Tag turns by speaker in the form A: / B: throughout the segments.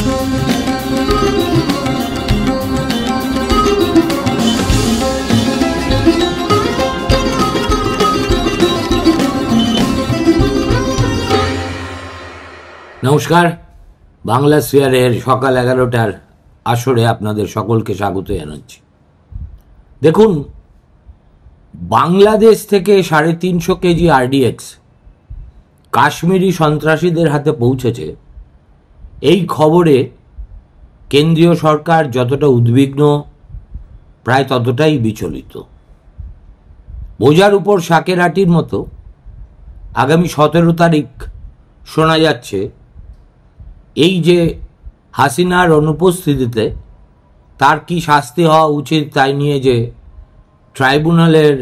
A: নমস্কার, বাংলা স্ফিয়ারের সকাল 11টার আসরে আপনাদের সকলকে স্বাগত জানাচ্ছি। দেখুন, বাংলাদেশ থেকে 350 কেজি RDX কাশ্মীরি সন্ত্রাসীদের হাতে পৌঁছেছে। এই খবরে কেন্দ্রীয় সরকার যতটা উদ্বিগ্ন, প্রায় ততটাই বিচলিত। বোঝার উপর শাকের আটির মতো আগামী 17 তারিখ শোনা যাচ্ছে এই যে হাসিনার অনুপস্থিতিতে তার কি শাস্তি হওয়া উচিত তাই নিয়ে যে ট্রাইব্যুনালের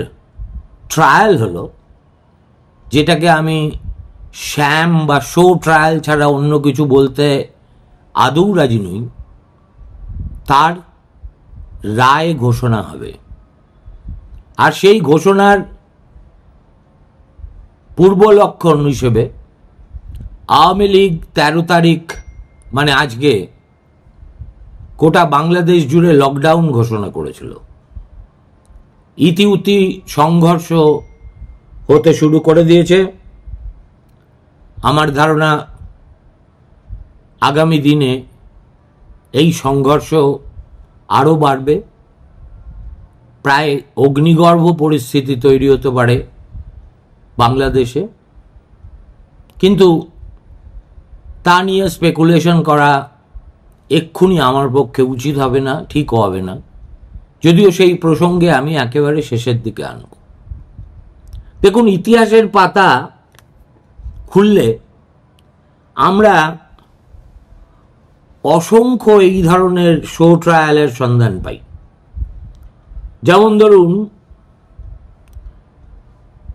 A: ট্রায়াল হলো, যেটাকে আমি শ্যাম বা শো ট্রায়াল ছাড়া অন্য কিছু বলতে আদৌ রাজি নই, তার রায় ঘোষণা হবে। আর সেই ঘোষণার পূর্ব লক্ষণ হিসেবে আওয়ামী লীগ 13 তারিখ মানে আজকে গোটা বাংলাদেশ জুড়ে লকডাউন ঘোষণা করেছিল। ইতিউতি সংঘর্ষ হতে শুরু করে দিয়েছে। আমার ধারণা আগামী দিনে এই সংঘর্ষ আরও বাড়বে, প্রায় অগ্নিগর্ভ পরিস্থিতি তৈরি হতে পারে বাংলাদেশে। কিন্তু তা নিয়ে স্পেকুলেশন করা এক্ষুনি আমার পক্ষে উচিত হবে না, ঠিক হবে না, যদিও সেই প্রসঙ্গে আমি একেবারে শেষের দিকে আনব। দেখুন, ইতিহাসের পাতা খুললে আমরা অসংখ্য এই ধরনের শো ট্রায়ালের সন্ধান পাই। যেমন ধরুন,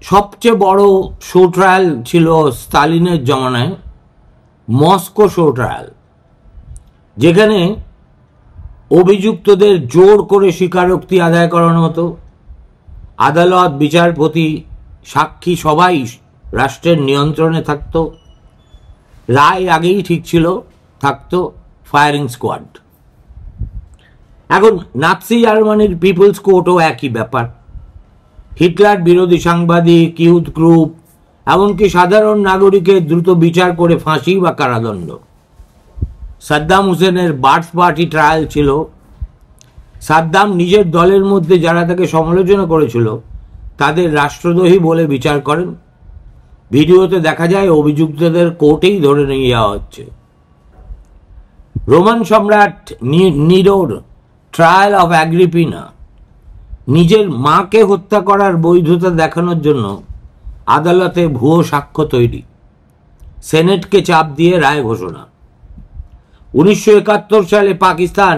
A: সবচেয়ে বড় শো ট্রায়াল ছিল স্টালিনের জমানায় মস্কো শো ট্রায়াল, যেখানে অভিযুক্তদের জোর করে স্বীকারোক্তি আদায় করানো হতো। আদালত, বিচারপতি, সাক্ষী সবাই রাষ্ট্রের নিয়ন্ত্রণে থাকতো। রায় আগেই ঠিক ছিল, থাকতো ফায়ারিং স্কোয়াড। এখন নাৎসি জার্মানির পিপলস কোর্টও একই ব্যাপার। হিটলার বিরোধী সাংবাদিক, ইউথ গ্রুপ, এমনকি সাধারণ নাগরিকের দ্রুত বিচার করে ফাঁসি বা কারাদণ্ড। সাদ্দাম হুসেনের বার্থ পার্টি ট্রায়াল ছিল। সাদ্দাম নিজের দলের মধ্যে যারা তাকে সমালোচনা করেছিল তাদের রাষ্ট্রদ্রোহী বলে বিচার করেন। ভিডিওতে দেখা যায় অভিযুক্তদের কোর্টেই ধরে নিয়ে যাওয়া হচ্ছে। রোমান সম্রাট নিরোর ট্রায়াল অফ অ্যাগ্রিপিনা, নিজের মাকে হত্যা করার বৈধতা দেখানোর জন্য আদালতে ভুয়ো সাক্ষ্য তৈরি, সেনেটকে চাপ দিয়ে রায় ঘোষণা। 1971 সালে পাকিস্তান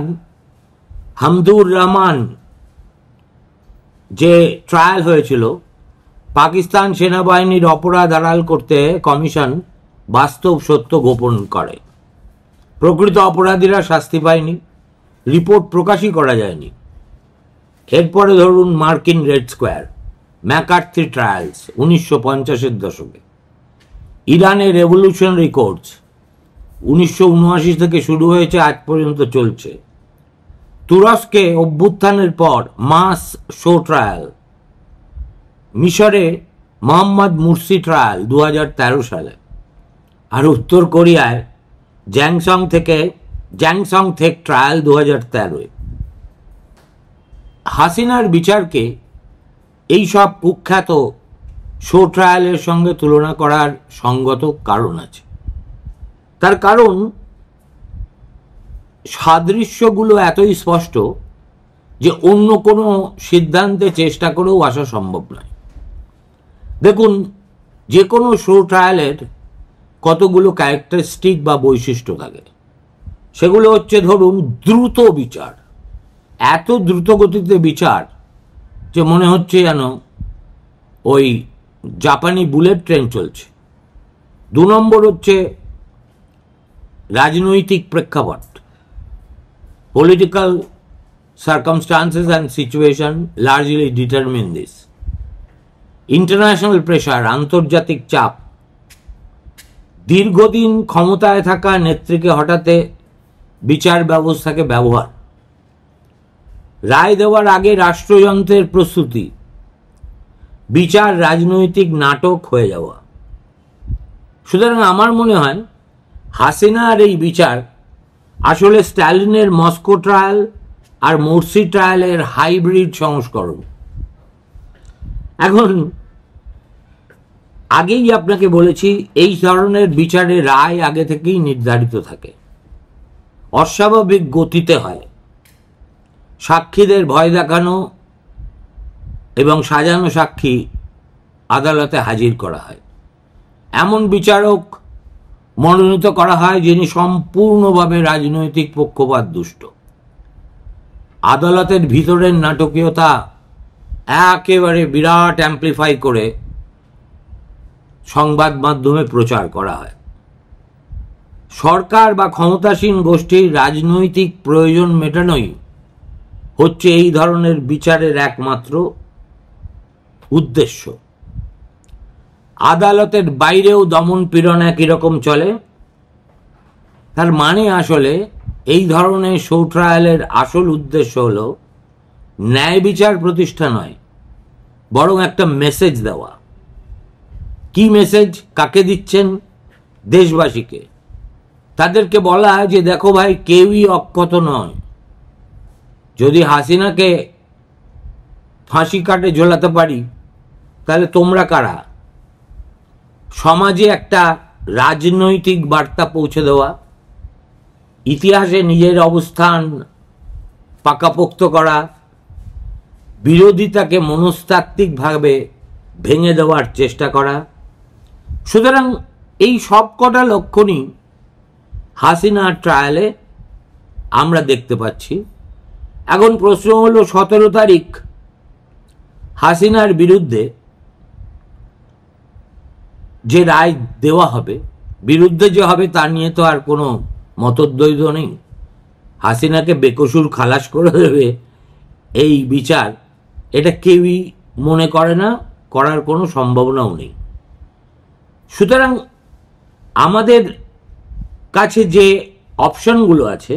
A: হামদুর রহমান যে ট্রায়াল হয়েছিল, পাকিস্তান সেনাবাহিনীর অপরাধ আড়াল করতে কমিশন বাস্তব সত্য গোপন করে। প্রকৃত অপরাধীরা শাস্তি পায়নি, রিপোর্ট প্রকাশই করা যায়নি। এরপরে ধরুন মার্কিন রেড স্কোয়ার, ম্যাকার্থি ট্রায়ালস 1950-এর দশকে। ইরানের রেভলিউশনারি কোর্টস 1979 থেকে শুরু হয়েছে, আজ পর্যন্ত চলছে। তুরস্কে অভ্যুত্থানের পর মাস শো ট্রায়াল। মিশরে মোহাম্মদ মুরসি ট্রায়াল 2013 সালে। আর উত্তর কোরিয়ায় জ্যাংসং থেক ট্রায়াল 2013। হাসিনার বিচারকে এই সব কুখ্যাত শো ট্রায়ালের সঙ্গে তুলনা করার সঙ্গত কারণ আছে। তার কারণ সাদৃশ্যগুলো এতই স্পষ্ট যে অন্য কোনো সিদ্ধান্তে চেষ্টা করেও আসা সম্ভব নয়। দেখুন, যে কোনো শো ট্রায়ালের কতগুলো ক্যারেক্টারিস্টিক বা বৈশিষ্ট্য থাকে। সেগুলো হচ্ছে, ধরুন, দ্রুত বিচার, এত দ্রুত গতিতে বিচার যে মনে হচ্ছে যেন ওই জাপানি বুলেট ট্রেন চলছে। 2 নম্বর হচ্ছে রাজনৈতিক প্রেক্ষাপট, political circumstances and situation largely determine this. International pressure, আন্তর্জাতিক চাপ, দীর্ঘদিন ক্ষমতায় থাকা নেত্রীকে হঠাতে বিচার ব্যবস্থাকে ব্যবহার, রায় দেওয়ার আগে রাষ্ট্রযন্ত্রের প্রস্তুতি, বিচার রাজনৈতিক নাটক হয়ে যাওয়া। সুতরাং আমার মনে হয় হাসিনার এই বিচার আসলে স্ট্যালিনের মস্কো ট্রায়াল আর মোরসি ট্রায়ালের হাইব্রিড সংস্করণ। এখন আগেই আপনাকে বলেছি, এই ধরনের বিচারের রায় আগে থেকেই নির্ধারিত থাকে, অস্বাভাবিক গতিতে হয়, সাক্ষীদের ভয় দেখানো এবং সাজানো সাক্ষী আদালতে হাজির করা হয়, এমন বিচারক মনোনীত করা হয় যিনি সম্পূর্ণভাবে রাজনৈতিক পক্ষপাত দুষ্ট। আদালতের ভিতরের নাটকীয়তা একেবারে বিরাট অ্যাম্প্লিফাই করে সংবাদ মাধ্যমে প্রচার করা হয়। সরকার বা ক্ষমতাসীন গোষ্ঠীর রাজনৈতিক প্রয়োজন মেটানোই হচ্ছে এই ধরনের বিচারের একমাত্র উদ্দেশ্য। আদালতের বাইরেও দমন পীড়ন একই রকম চলে। তার মানে আসলে এই ধরনের শো ট্রায়ালের আসল উদ্দেশ্য হলো ন্যায় বিচার প্রতিষ্ঠা নয়, বরং একটা মেসেজ দেওয়া। কি মেসেজ? কাকে দিচ্ছেন? দেশবাসীকে। তাদেরকে বলা হয় যে দেখো ভাই, কেউই অক্ষত নয়। যদি হাসিনাকে ফাঁসি কাটে ঝোলাতে পারি, তাহলে তোমরা কারা? সমাজে একটা রাজনৈতিক বার্তা পৌঁছে দেওয়া, ইতিহাসে নিজের অবস্থান পাকাপোক্ত করা, বিরোধিতাকে মনস্তাত্ত্বিকভাবে ভেঙে দেওয়ার চেষ্টা করা। সুতরাং এই সব কটা লক্ষণই হাসিনার ট্রায়ালে আমরা দেখতে পাচ্ছি। এখন প্রশ্ন হলো 17 তারিখ হাসিনার বিরুদ্ধে যে রায় দেওয়া হবে, বিরুদ্ধে যে হবে তা নিয়ে তো আর কোনো মতদ্বৈধ নেই। হাসিনাকে বেকসুর খালাস করে দেবে এই বিচার, এটা কেউই মনে করে না, করার কোনো সম্ভাবনাও নেই। সুতরাং আমাদের কাছে যে অপশনগুলো আছে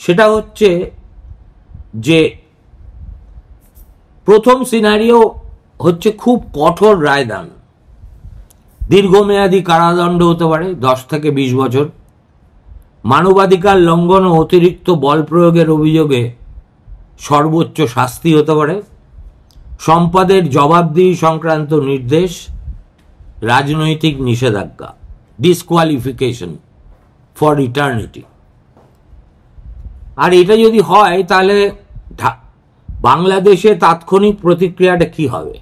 A: সেটা হচ্ছে যে প্রথম সিনারিও হচ্ছে খুব কঠোর রায়দান, দীর্ঘমেয়াদী কারাদণ্ড হতে পারে 10 থেকে 20 বছর, মানবাধিকার লঙ্ঘন ও অতিরিক্ত বল প্রয়োগের অভিযোগে সর্বোচ্চ শাস্তি হতে পারে, সম্পদের জবাবদিহি সংক্রান্ত নির্দেশ, রাজনৈতিক নিষেধাজ্ঞা, ডিসকোয়ালিফিকেশন ফর ইটার্নিটি। আর এটা যদি হয় তাহলে বাংলাদেশে তাৎক্ষণিক প্রতিক্রিয়াটা কি হবে?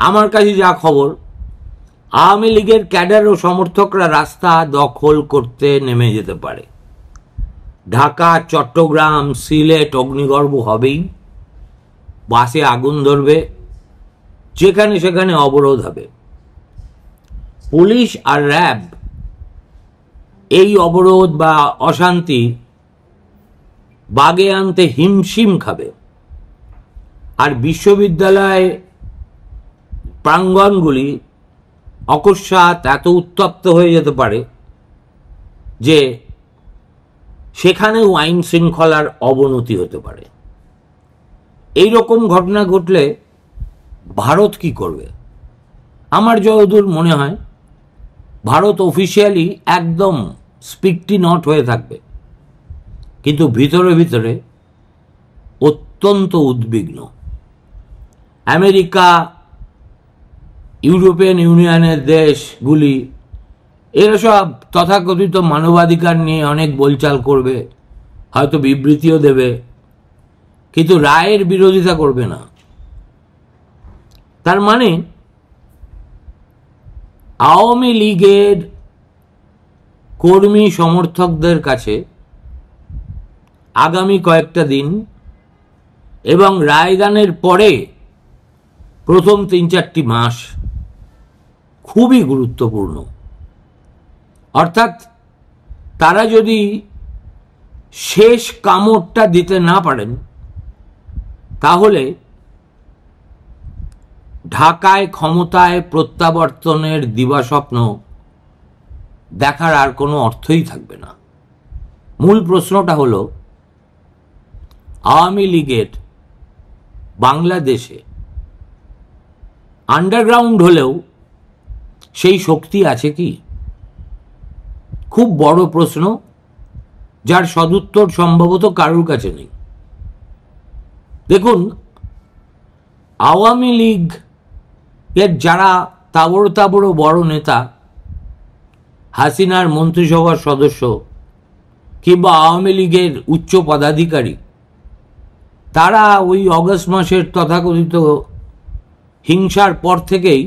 A: আমার কাছে যা খবর, আওয়ামী লীগের ক্যাডার ও সমর্থকরা রাস্তা দখল করতে নেমে যেতে পারে। ঢাকা, চট্টগ্রাম, সিলেট অগ্নিগর্ভ হবেই, বাসে আগুন ধরবে, যেখানে সেখানে অবরোধ হবে। পুলিশ আর র্যাব এই অবরোধ বা অশান্তি বাগে আনতে হিমশিম খাবে। আর বিশ্ববিদ্যালয় প্রাঙ্গণগুলি অকস্মাৎ এত উত্তপ্ত হয়ে যেতে পারে যে সেখানেও আইন শৃঙ্খলার অবনতি হতে পারে। এই রকম ঘটনা ঘটলে ভারত কি করবে? আমার যতদূর মনে হয় ভারত অফিসিয়ালি একদম স্পিকটি নট হয়ে থাকবে, কিন্তু ভিতরে ভিতরে অত্যন্ত উদ্বিগ্ন। আমেরিকা, ইউরোপিয়ান ইউনিয়নের দেশগুলি এরা সব তথাকথিত মানবাধিকার নিয়ে অনেক বলচাল করবে, হয়তো বিবৃতিও দেবে, কিন্তু রায়ের বিরোধিতা করবে না। তার মানে আওয়ামী লীগের কর্মী সমর্থকদের কাছে আগামী কয়েকটা দিন এবং রায়দানের পরে প্রথম 3-4টি মাস খুবই গুরুত্বপূর্ণ। অর্থাৎ তারা যদি শেষ কামড়টা দিতে না পারেন, তাহলে ঢাকায় ক্ষমতায় প্রত্যাবর্তনের দিবাস্বপ্ন দেখার আর কোনো অর্থই থাকবে না। মূল প্রশ্নটা হলো, আওয়ামী লীগের বাংলাদেশে আন্ডারগ্রাউন্ড হলেও সেই শক্তি আছে কি? খুব বড় প্রশ্ন, যার সদুত্তর সম্ভবত কারুর কাছে নেই। দেখুন, আওয়ামী লীগ এর যারা তাবড় তাবড় বড় নেতা, হাসিনার মন্ত্রিসভার সদস্য কিংবা আওয়ামী লীগের উচ্চ পদাধিকারী, তারা ওই অগস্ট মাসের তথাকথিত হিংসার পর থেকেই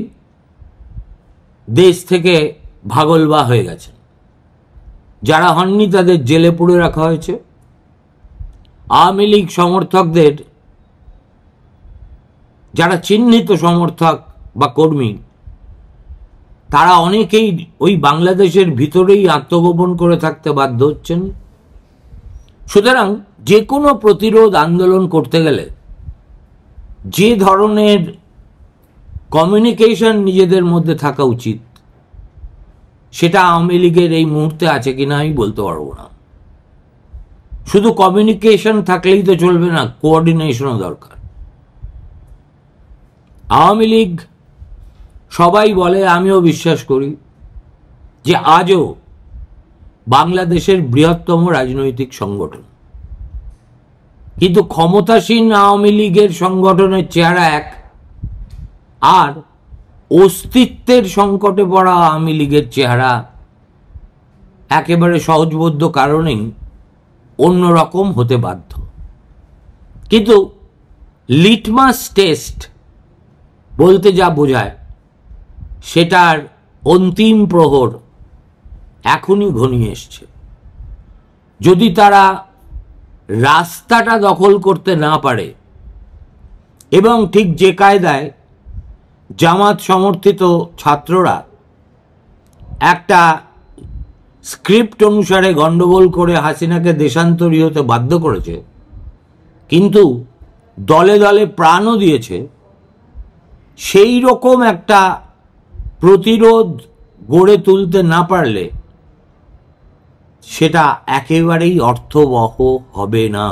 A: দেশ থেকে ভাগলবা হয়ে গেছে। যারা হননি তাদের জেলে পুরে রাখা হয়েছে। আওয়ামী লীগ সমর্থকদের, যারা চিহ্নিত সমর্থক বা কর্মী, তারা অনেকেই ওই বাংলাদেশের ভিতরেই আত্মগোপন করে থাকতে বাধ্য হচ্ছেন। সুতরাং যে কোনো প্রতিরোধ আন্দোলন করতে গেলে যে ধরনের কমিউনিকেশন নিজেদের মধ্যে থাকা উচিত, সেটা আওয়ামী লীগের এই মুহূর্তে আছে কিনা আমি বলতে পারবো না। শুধু কমিউনিকেশন থাকলেই তো চলবে না, কোঅর্ডিনেশনও দরকার। আওয়ামী লীগ, সবাই বলে, আমিও বিশ্বাস করি, যে আজও বাংলাদেশের বৃহত্তম রাজনৈতিক সংগঠন। কিন্তু ক্ষমতাসীন আওয়ামী লীগের সংগঠনের চেহারা এক, আর অস্তিত্বের সংকটে পড়া আওয়ামী লীগের চেহারা একেবারে সহজবোধ্য কারণেই অন্যরকম হতে বাধ্য। কিন্তু লিটমাস টেস্ট বলতে যা বোঝায়, সেটার অন্তিম প্রহর এখনই ঘনিয়ে এসছে। যদি তারা রাস্তাটা দখল করতে না পারে এবং ঠিক যে কায়দায় জামাত সমর্থিত ছাত্ররা একটা স্ক্রিপ্ট অনুসারে গন্ডগোল করে হাসিনাকে দেশান্তরী হতে বাধ্য করেছে, কিন্তু দলে দলে প্রাণও দিয়েছে, সেই রকম একটা প্রতিরোধ গড়ে তুলতে না পারলে সেটা একেবারেই অর্থবহ হবে না।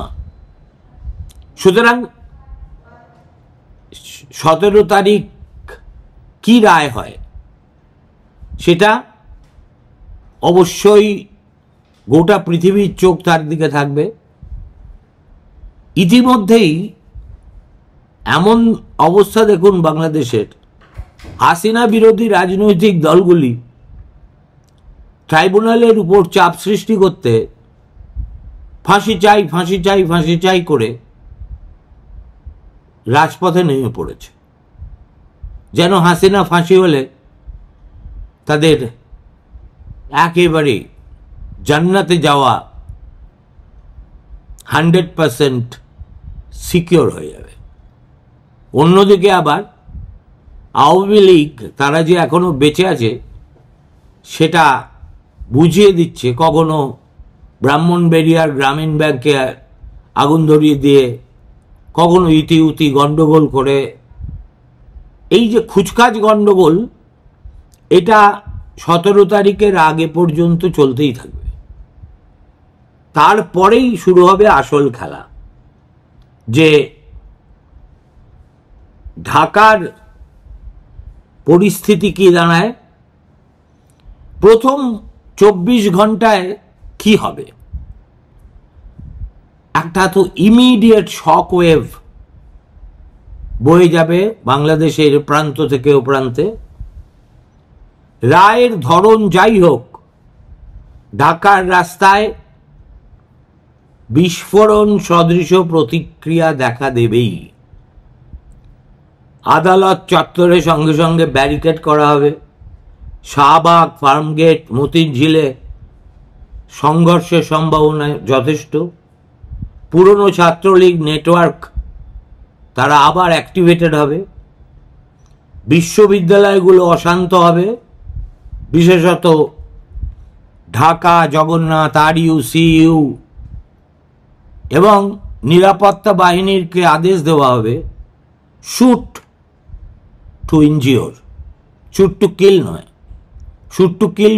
A: সুতরাং 17 তারিখ কি রায় হয়, সেটা অবশ্যই গোটা পৃথিবীর চোখ তার দিকে থাকবে। ইতিমধ্যেই এমন অবস্থা দেখুন বাংলাদেশের, হাসিনা বিরোধী রাজনৈতিক দলগুলি ট্রাইব্যুনালের উপর চাপ সৃষ্টি করতে ফাঁসি চাই ফাঁসি চাই ফাঁসি চাই করে রাজপথে নেমে পড়েছে, যেন হাসিনা ফাঁসি হলে তাদের একেবারে জান্নাতে যাওয়া 100% সিকিওর হয়ে যাবে। অন্যদিকে আবার আওয়ামী লীগ, তারা যে এখনো বেঁচে আছে সেটা বুঝিয়ে দিচ্ছে, কখনো ব্রাহ্মণবাড়িয়ার গ্রামীণ ব্যাংকে আগুন ধরিয়ে দিয়ে, কখনো ইতিউতি গন্ডগোল করে। এই যে খুচখাচ গন্ডগোল, এটা 17 তারিখের আগে পর্যন্ত চলতেই থাকবে। তারপরেই শুরু হবে আসল খেলা, যে ঢাকার পরিস্থিতি কি দাঁড়ায়, প্রথম 24 ঘন্টায় কি হবে। একটা তো ইমিডিয়েট শক ওয়েভ বয়ে যাবে বাংলাদেশের প্রান্ত থেকে ও প্রান্তে। রায়ের ধরন যাই হোক, ঢাকার রাস্তায় বিস্ফোরণ সদৃশ প্রতিক্রিয়া দেখা দেবেই। আদালত চত্বরে সঙ্গে সঙ্গে ব্যারিকেড করা হবে। শাহবাগ, ফার্মগেট, মতিঝিলে সংঘর্ষের সম্ভাবনা যথেষ্ট। পুরনো ছাত্রলীগ নেটওয়ার্ক তারা আবার অ্যাক্টিভেটেড হবে। বিশ্ববিদ্যালয়গুলো অশান্ত হবে, বিশেষত ঢাকা, জগন্নাথ, আরইউ, সিইউ, এবং নিরাপত্তা বাহিনীকে আদেশ দেওয়া হবে shoot to injure, shoot to kill নয়, শুট টু কিল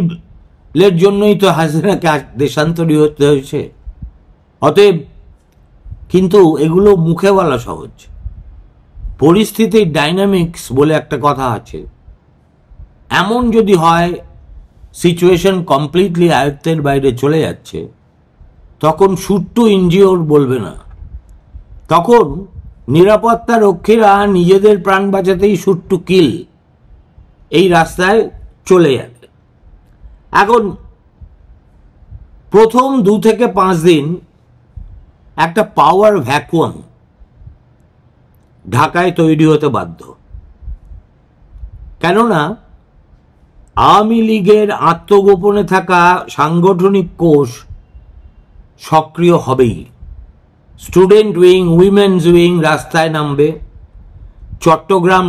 A: লের জন্যই তো হাসিনাকে দেশান্তরী হতে হয়েছে। অতএব কিন্তু এগুলো মুখে বলা সহজ, পরিস্থিতির ডাইনামিক্স বলে একটা কথা আছে। এমন যদি হয় সিচুয়েশন কমপ্লিটলি আয়ত্তের বাইরে চলে যাচ্ছে, তখন শুট টু ইনজিওর বলবে না, তখন নিরাপত্তা রক্ষীরা নিজেদের প্রাণ বাঁচাতেই শুট টু কিল এই রাস্তায় চলে যাবে। এখন প্রথম 2 থেকে 5 দিন একটা পাওয়ার ভ্যাকুয়াম ঢাকায় তৈরি হতে বাধ্য। কেননা আওয়ামী লীগের আত্মগোপনে থাকা সাংগঠনিক কোষ সক্রিয় হবেই। স্টুডেন্ট উইং, উইমেন্স উইং রাস্তায় নামবে, চট্টগ্রাম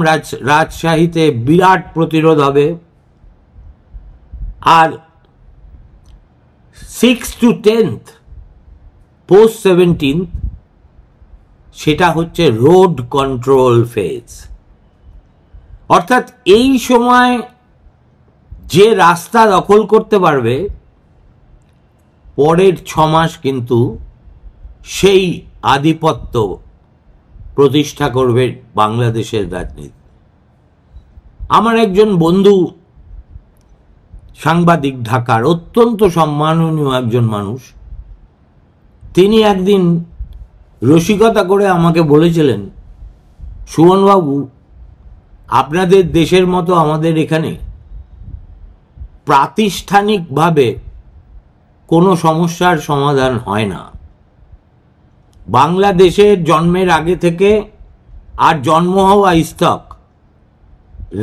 A: রাজশাহীতে বিরাট প্রতিরোধ হবে, আর 6 to 10th পোস্ট 17th সেটা হচ্ছে রোড কন্ট্রোল ফেজ। অর্থাৎ এই সময় যে রাস্তা দখল করতে পারবে, পরের 6 মাস কিন্তু সেই আধিপত্য প্রতিষ্ঠা করবে বাংলাদেশের রাজনীতি। আমার একজন বন্ধু সাংবাদিক, ঢাকার অত্যন্ত সম্মাননীয় একজন মানুষ, তিনি একদিন রসিকতা করে আমাকে বলেছিলেন, সুমনবাবু, আপনাদের দেশের মতো আমাদের এখানে প্রাতিষ্ঠানিকভাবে কোনো সমস্যার সমাধান হয় না। বাংলাদেশের জন্মের আগে থেকে আর জন্ম হওয়া স্থক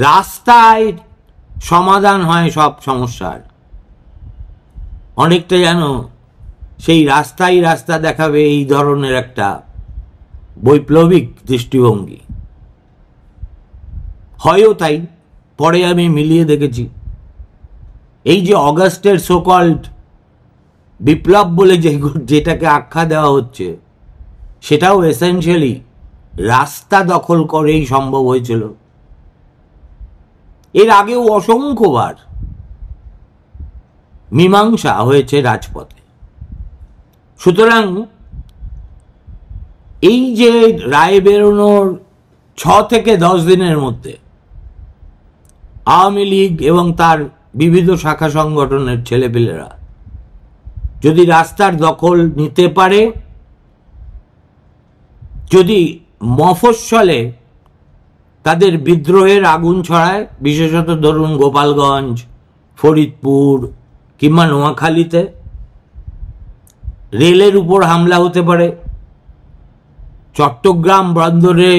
A: রাস্তায় সমাধান হয় সব সমস্যার। অনেকটা যেন সেই রাস্তাই রাস্তা দেখাবে এই ধরনের একটা বৈপ্লবিক দৃষ্টিভঙ্গি। হয়ও তাই, পরে আমি মিলিয়ে দেখেছি। এই যে অগাস্টের সোকল্ড বিপ্লব বলে যেটাকে আখ্যা দেওয়া হচ্ছে, সেটাও এসেনশিয়ালি রাস্তা দখল করেই সম্ভব হয়েছিল। এর আগেও অসংখ্যবার মীমাংসা হয়েছে রাজপথে। সুতরাং এই যে রায় বেরোনোর 6 থেকে 10 দিনের মধ্যে আওয়ামী লীগ এবং তার বিবিধ শাখা সংগঠনের ছেলেপেলেরা যদি রাস্তার দখল নিতে পারে, যদি মফস্বলে তাদের বিদ্রোহের আগুন ছড়ায়, বিশেষত ধরুন গোপালগঞ্জ, ফরিদপুর কিংবা নোয়াখালীতে রেলের উপর হামলা হতে পারে, চট্টগ্রাম বন্দরে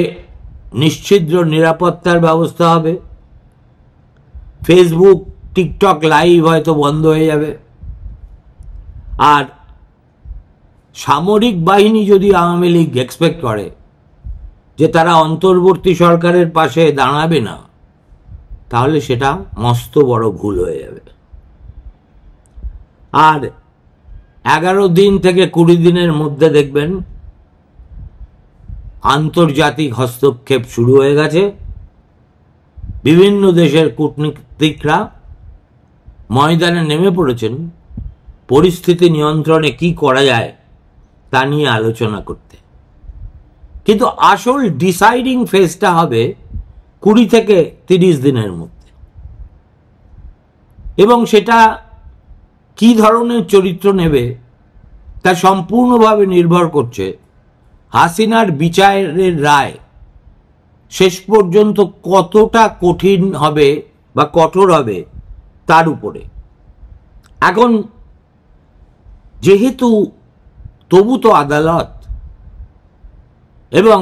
A: নিশ্ছিদ্র নিরাপত্তার ব্যবস্থা হবে, ফেসবুক টিকটক লাইভ হয়তো বন্ধ হয়ে যাবে। আর সামরিক বাহিনী যদি আওয়ামী লীগ এক্সপেক্ট করে যে তারা অন্তর্বর্তী সরকারের পাশে দাঁড়াবে না, তাহলে সেটা মস্ত বড় ভুল হয়ে যাবে। আর 11 দিন থেকে 20 দিনের মধ্যে দেখবেন আন্তর্জাতিক হস্তক্ষেপ শুরু হয়ে গেছে। বিভিন্ন দেশের কূটনীতিকরা ময়দানে নেমে পড়েছেন পরিস্থিতি নিয়ন্ত্রণে কি করা যায় তা নিয়ে আলোচনা করতে। কিন্তু আসল ডিসাইডিং ফেজটা হবে 20 থেকে 30 দিনের মধ্যে, এবং সেটা কি ধরনের চরিত্র নেবে তা সম্পূর্ণভাবে নির্ভর করছে হাসিনার বিচারের রায় শেষ পর্যন্ত কতটা কঠিন হবে বা কঠোর হবে তার উপরে। এখন যেহেতু তবু তো আদালত এবং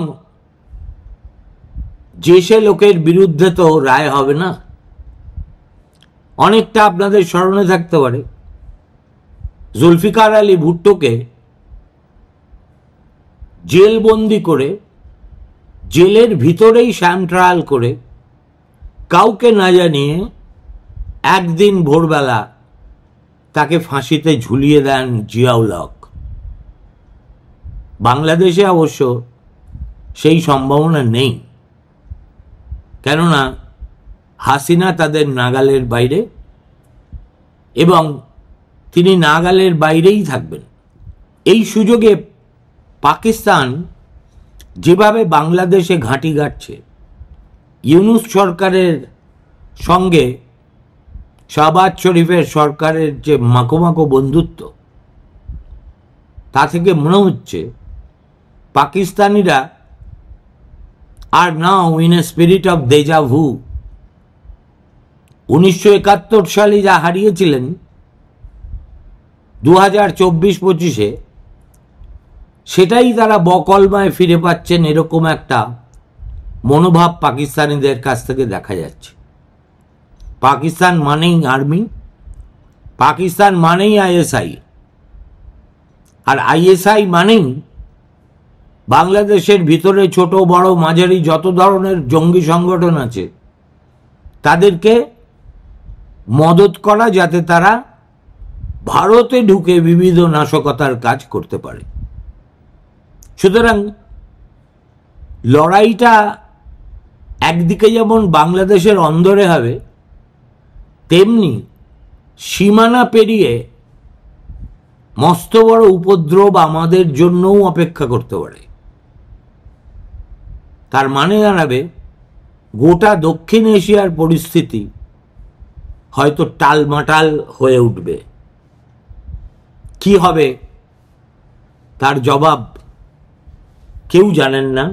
A: যে সে লোকের বিরুদ্ধে তো রায় হবে না। অনেকটা আপনাদের স্মরণে থাকতে পারে জুলফিকার আলী ভুট্টোকে জেলবন্দি করে, জেলের ভিতরেই শ্যাম ট্রায়াল করে, কাউকে না জানিয়ে একদিন ভোরবেলা তাকে ফাঁসিতে ঝুলিয়ে দেন জিয়াউল হক। বাংলাদেশে অবশ্য সেই সম্ভাবনা নেই, কেননা হাসিনা তাদের নাগালের বাইরে এবং তিনি নাগালের বাইরেই থাকবেন। এই সুযোগে পাকিস্তান যেভাবে বাংলাদেশে ঘাঁটি গাড়ছে, ইউনূস সরকারের সঙ্গে শাহবাজ শরীফের সরকারের যে মাখো বন্ধুত্ব, তা থেকে মনে হচ্ছে পাকিস্তানিরা আর now in a spirit of deja vu. 1971 সালে যা হারিয়েছিলেন 2024-25-এ সেটাই তারা বকলমায় ফিরে পাচ্ছেন, এরকম একটা মনোভাব পাকিস্তানিদের কাছ থেকে দেখা যাচ্ছে। পাকিস্তান মানেই আর্মি, পাকিস্তান মানেই আইএসআই, আর আইএসআই মানেই বাংলাদেশের ভিতরে ছোট বড় মাঝারি যত ধরনের জঙ্গি সংগঠন আছে তাদেরকে মদত করা, যাতে তারা ভারতে ঢুকে বিবিধ নাশকতার কাজ করতে পারে। সুতরাং লড়াইটা একদিকে যেমন বাংলাদেশের অন্দরে হবে, তেমনি সীমানা পেরিয়ে মস্ত বড় উপদ্রব আমাদের জন্যও অপেক্ষা করতে পারে। তার মানে দাঁড়াবে গোটা দক্ষিণ এশিয়ার পরিস্থিতি হয়তো টালমাটাল হয়ে উঠবে। কি হবে তার জবাব কেউ জানেন না।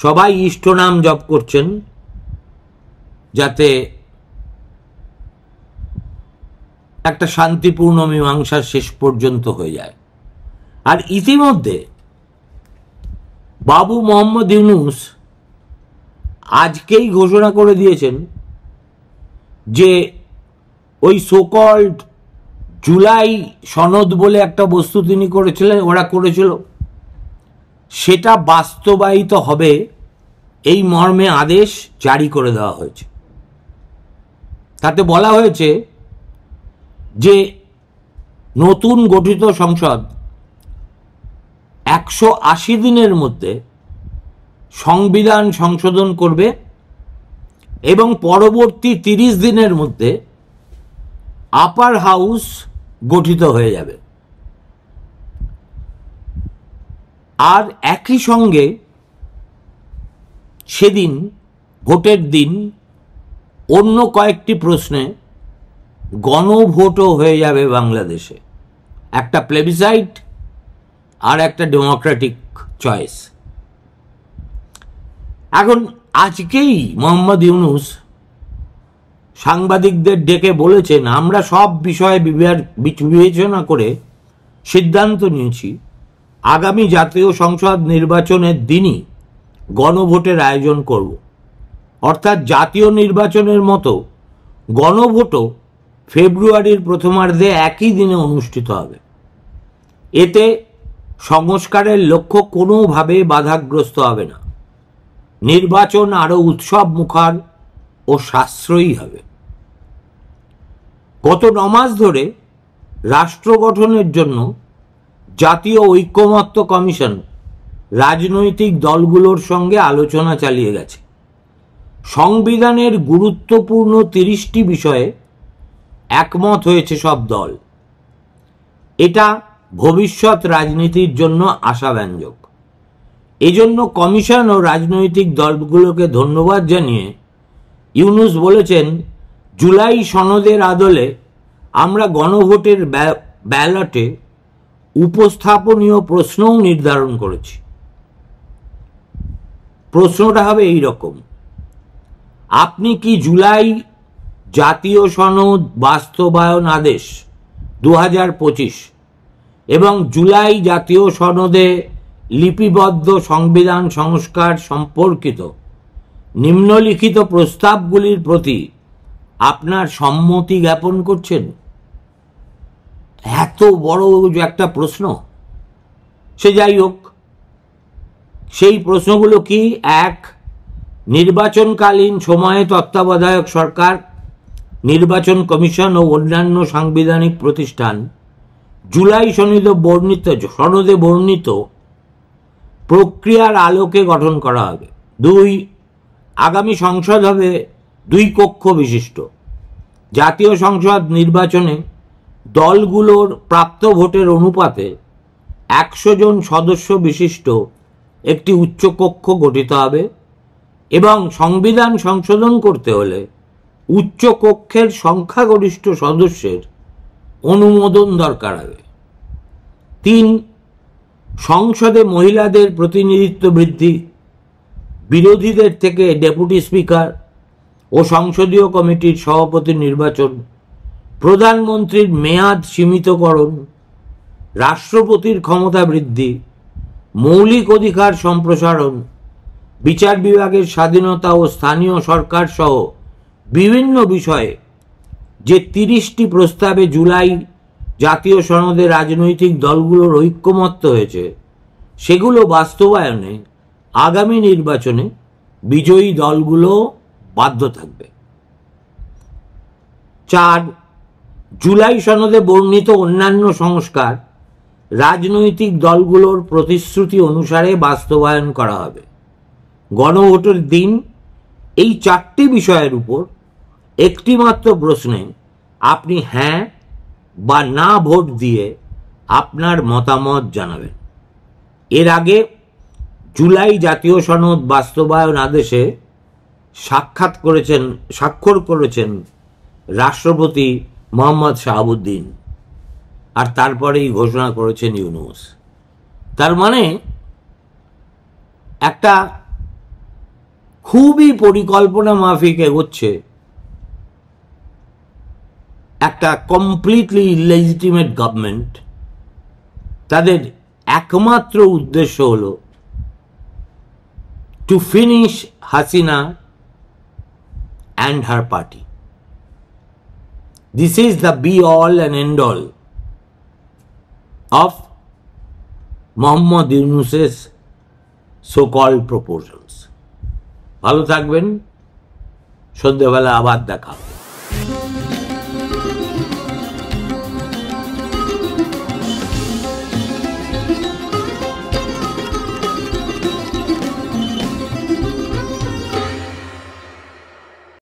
A: সবাই ইষ্টনাম জপ করছেন যাতে একটা শান্তিপূর্ণ মীমাংসা শেষ পর্যন্ত হয়ে যায়। আর ইতিমধ্যে বাবু মোহাম্মদ ইউনূস আজকেই ঘোষণা করে দিয়েছেন যে ওই সোকল্ড জুলাই সনদ বলে একটা বস্তু তিনি করেছিলেন, ওরা করেছিল, সেটা বাস্তবায়িত হবে এই মর্মে আদেশ জারি করে দেওয়া হয়েছে। তাতে বলা হয়েছে যে নতুন গঠিত সংসদ 180 দিনের মধ্যে সংবিধান সংশোধন করবে এবং পরবর্তী 30 দিনের মধ্যে আপার হাউস গঠিত হয়ে যাবে। আর একই সঙ্গে সেদিন ভোটের দিন অন্য কয়েকটি প্রশ্নে গণভোটও হয়ে যাবে বাংলাদেশে, একটা প্লেবিসাইট আর একটা ডেমোক্রেটিক চয়েস। এখন আজকেই মোহাম্মদ ইউনূস সাংবাদিকদের ডেকে বলেছেন, আমরা সব বিষয়ে বিবেচনা করে সিদ্ধান্ত নিয়েছি আগামী জাতীয় সংসদ নির্বাচনের দিনই গণভোটের আয়োজন করব। অর্থাৎ জাতীয় নির্বাচনের মতো গণভোটও ফেব্রুয়ারির প্রথমার্ধে একই দিনে অনুষ্ঠিত হবে। এতে সংস্কারের লক্ষ্য কোনোভাবে বাধাগ্রস্ত হবে না, নির্বাচন আরও উৎসব মুখর ও সাশ্রয়ী হবে। গত 9 মাস ধরে রাষ্ট্র গঠনের জন্য জাতীয় ঐকমত্য কমিশন রাজনৈতিক দলগুলোর সঙ্গে আলোচনা চালিয়ে গেছে। সংবিধানের গুরুত্বপূর্ণ 30টি বিষয়ে একমত হয়েছে সব দল। এটা ভবিষ্যৎ রাজনীতির জন্য আশাব্যঞ্জক। এজন্য কমিশন ও রাজনৈতিক দলগুলোকে ধন্যবাদ জানিয়ে ইউনূস বলেছেন, জুলাই সনদের আদলে আমরা গণভোটের ব্যালটে উপস্থাপনীয় প্রশ্নও নির্ধারণ করেছি। প্রশ্নটা হবে এই রকম: আপনি কি জুলাই জাতীয় সনদ বাস্তবায়ন আদেশ 2025 এবং জুলাই জাতীয় সনদে লিপিবদ্ধ সংবিধান সংস্কার সম্পর্কিত নিম্নলিখিত প্রস্তাবগুলির প্রতি আপনার সম্মতি জ্ঞাপন করছেন? এত বড় একটা প্রশ্ন। সে যাই হোক, সেই প্রশ্নগুলো কি? 1, নির্বাচনকালীন সময়ে তত্ত্বাবধায়ক সরকার, নির্বাচন কমিশন ও অন্যান্য সাংবিধানিক প্রতিষ্ঠান জুলাই সনদে বর্ণিত প্রক্রিয়ার আলোকে গঠন করা হবে। 2, আগামী সংসদ হবে 2 কক্ষ বিশিষ্ট। জাতীয় সংসদ নির্বাচনে দলগুলোর প্রাপ্ত ভোটের অনুপাতে 100 জন সদস্য বিশিষ্ট একটি উচ্চকক্ষ গঠিত হবে এবং সংবিধান সংশোধন করতে হলে উচ্চকক্ষের সংখ্যাগরিষ্ঠ সদস্যের অনুমোদন দরকার হবে। 3. সংসদে মহিলাদের প্রতিনিধিত্ব বৃদ্ধি, বিরোধীদের থেকে ডেপুটি স্পিকার ও সংসদীয় কমিটির সভাপতি নির্বাচন, প্রধানমন্ত্রীর মেয়াদ সীমিতকরণ, রাষ্ট্রপতির ক্ষমতা বৃদ্ধি, মৌলিক অধিকার সম্প্রসারণ, বিচার বিভাগের স্বাধীনতা ও স্থানীয় সরকার সহ বিভিন্ন বিষয়ে যে 30টি প্রস্তাবে জুলাই জাতীয় সনদে রাজনৈতিক দলগুলোর ঐক্যমত্য হয়েছে সেগুলো বাস্তবায়নে আগামী নির্বাচনে বিজয়ী দলগুলো বাধ্য থাকবে। 4. জুলাই সনদে বর্ণিত অন্যান্য সংস্কার রাজনৈতিক দলগুলোর প্রতিশ্রুতি অনুসারে বাস্তবায়ন করা হবে। গণভোটের দিন এই 4টি বিষয়ের উপর একটি মাত্র প্রশ্নে আপনি হ্যাঁ বা না ভোট দিয়ে আপনার মতামত জানাবেন। এর আগে জুলাই জাতীয় সনদ বাস্তবায়ন আদেশে স্বাক্ষর করেছেন রাষ্ট্রপতি মোহাম্মদ শাহাবুদ্দিন, আর তারপরেই ঘোষণা করেছেন ইউনূস। তার মানে একটা খুবই পরিকল্পনা মাফিক এগোচ্ছে একটা কমপ্লিটলি ইলেজিটিমেট গভর্নমেন্ট। তাদের একমাত্র উদ্দেশ্য হলো to finish Hasina and her party. This is the be all and end all of Mohammad Yunus's so-called proposals. ভালো থাকবেন, সন্ধ্যেবেলা আবার দেখা।